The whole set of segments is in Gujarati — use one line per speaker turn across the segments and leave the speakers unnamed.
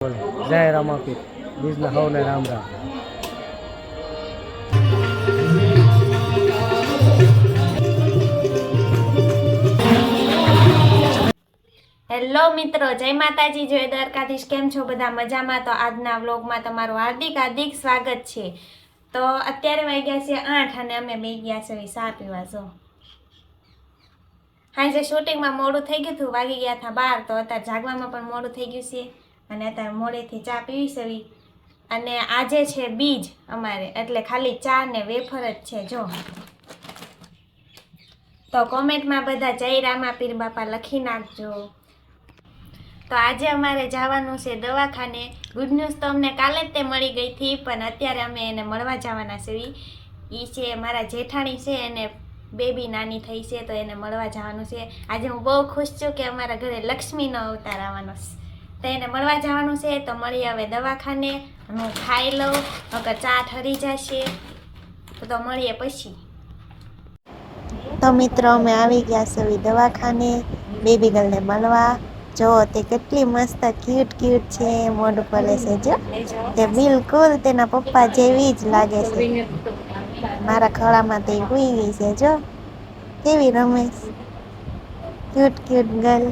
જય રામાપીર બીજના હવને રામ રામ.
હેલો મિત્રો, જય માતાજી, જય દ્વારકાધીશ. કેમ છો બધા? મજામાં? તો આજના વ્લોગમાં તમારું હાર્દિક હાર્દિક સ્વાગત છે. તો અત્યારે વાગ્યા છે 8 અને અમે બે ગયા છે ચા પીવા. જો હાજે શૂટિંગમાં મોડું થઈ ગયું હતું, વાગી ગયા હતા 12. તો અત્યારે જાગવામાં પણ મોડું થઈ ગયું છે અને અત્યારે મોડેથી ચા પીવી છે. અને આજે છે બીજ અમારે, એટલે ખાલી ચા ને વેફર જ છે. જો તો કોમેન્ટમાં બધા જય રામાપીર બાપા લખી નાખજો. તો આજે અમારે જવાનું છે દવાખાને. ગુડ ન્યૂઝ તો અમને કાલે જ તે મળી ગઈ હતી, પણ અત્યારે અમે એને મળવા જવાના છે. એ છે મારા જેઠાણી છે, એને બેબી નાની થઈ છે, તો એને મળવા જવાનું છે. આજે હું બહુ ખુશ છું કે અમારા ઘરે લક્ષ્મીનો અવતાર આવવાનો છે, તો એને મળવા જવાનું છે. તો મળી હવે દવાખાને, હું ખાઈ લઉં, અગર ચા ઠરી જશે તો મળીએ પછી. તો મિત્રો અમે આવી ગયા છે દવાખાને બેબી ગર્લને મળવા. જો તે કેટલી મસ્ત ક્યુટ છે, મોઢું પલે છે. જો તે બિલકુલ તેના પપ્પા જેવી જ લાગે છે. મારા ખોળામાં તે હુઈ ગઈ છે. જો કેવી રમે, ક્યુટ ગર્લ.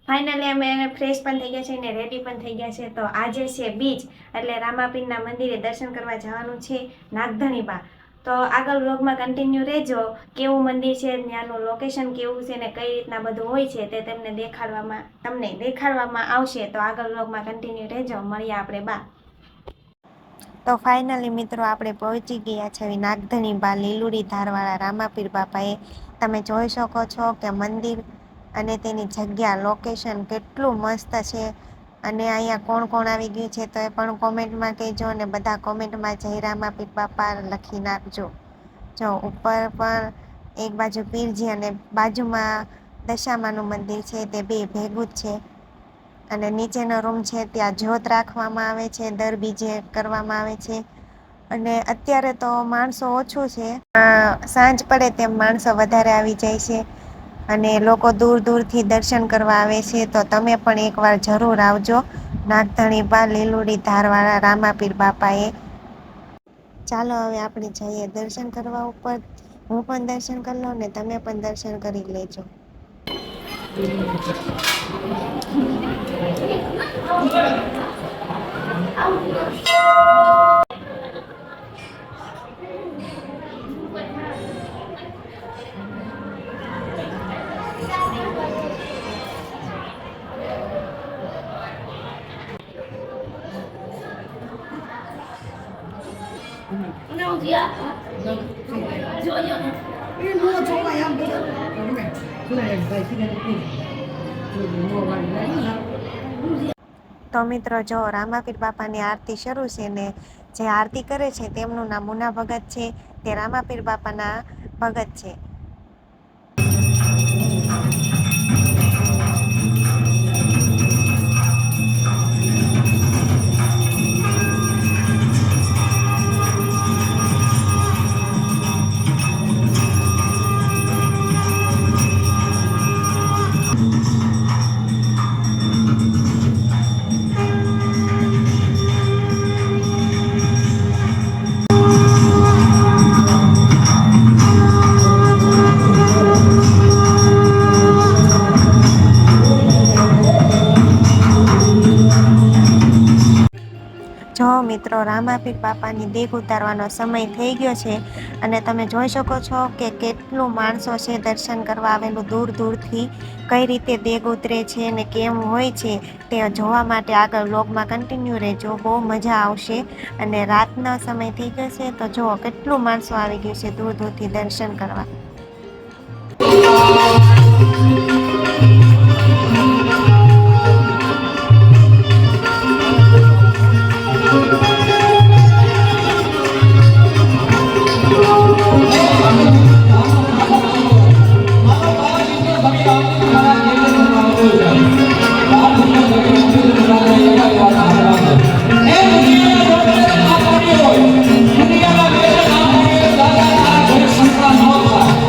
ફાઇનલી અમે ફ્રેશ પણ થઈ ગયા છે ને રેડી પણ થઈ ગયા છે. તો આજે છે બીજ, એટલે રામાપીરના મંદિરે દર્શન કરવા જવાનું છે નાગધણીબા. તો આગળ વ્લોગમાં કન્ટિન્યુ રહેજો. કેવું મંદિર છે, ત્યાંનું લોકેશન કેવું છે ને કઈ રીતના બધું હોય છે તે તમને દેખાડવામાં આવશે. તો આગળ વ્લોગમાં કન્ટિન્યુ રહેજો. મળીએ આપણે બા. તો ફાઇનલી મિત્રો આપણે પહોંચી ગયા છે નાગધણીબા, લીલુડી ધારવાળા રામાપીર બાપાએ. તમે જોઈ શકો છો કે મંદિર અને તેની જગ્યા, લોકેશન કેટલું મસ્ત છે. અને અહીંયા કોણ કોણ આવી ગયું છે તો એ પણ કોમેન્ટમાં કહેજો, અને બધા કોમેન્ટમાં જય રામાપીર બાપા લખી નાખજો. જો ઉપર પણ એક બાજુ પીરજી અને બાજુમાં દશામાનું મંદિર છે, તે બે ભેગું જ છે. અને નીચેનો રૂમ છે ત્યાં જ્યોત રાખવામાં આવે છે, દર બીજે કરવામાં આવે છે. અને અત્યારે તો માણસો ઓછું છે, સાંજ પડે તેમ માણસો વધારે આવી જાય છે. અને લોકો દૂર દૂરથી દર્શન કરવા આવે છે. તો તમે પણ એકવાર જરૂર આવજો નાગધણીબા, લીલુડી ધારવાળા રામાપીર બાપાએ. ચાલો હવે આપણે જઈએ દર્શન કરવા ઉપર. હું પણ દર્શન કરી લઉં ને તમે પણ દર્શન કરી લેજો. તો મિત્રો જો રામાપીર બાપાની આરતી શરૂ છે ને જે આરતી કરે છે તેમનું નામ મુના ભગત છે. તે રામાપીર બાપાના ભગત છે. જો મિત્રો રામાપીર બાપાની દેગ ઉતારવાનો સમય થઈ ગયો છે, અને તમે જોઈ શકો છો કે કેટલું માણસો છે દર્શન કરવા આવેલું દૂર દૂરથી. કઈ રીતે દેગ ઉતરે છે ને કેમ હોય છે તે જોવા માટે આગળ વ્લોગમાં કન્ટિન્યુ રહેજો, બહુ મજા આવશે. અને રાતનો સમય થઈ ગયો છે તો જુઓ કેટલું માણસો આવી ગયું છે દૂર દૂરથી દર્શન કરવા.
Hey!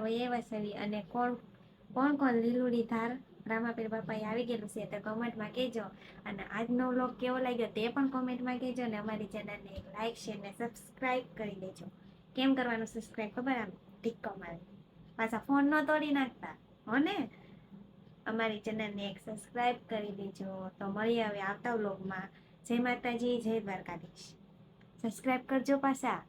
વહી આવ્યા છે અને કોણ લીલુડી ધાર રામાપીર બાપાએ આવી ગયેલું છે તો કમેન્ટમાં કહેજો. અને આજનો વ્લોગ કેવો લાગ્યો તે પણ કોમેન્ટમાં કહેજો. અને અમારી ચેનલને એક લાઈક શેર ને સબસ્ક્રાઇબ કરી દેજો. કેમ કરવાનું સબસ્ક્રાઇબ ખબર? આમ ટીક્કો મારે, પાછા ફોન ન તોડી નાખતા હો ને. અમારી ચેનલને એક સબસ્ક્રાઇબ કરી દેજો. તો મળીએ હવે આવતા વ્લોગમાં. જય માતાજી, જય દ્વારકાધીશ. સબસ્ક્રાઇબ કરજો પાછા.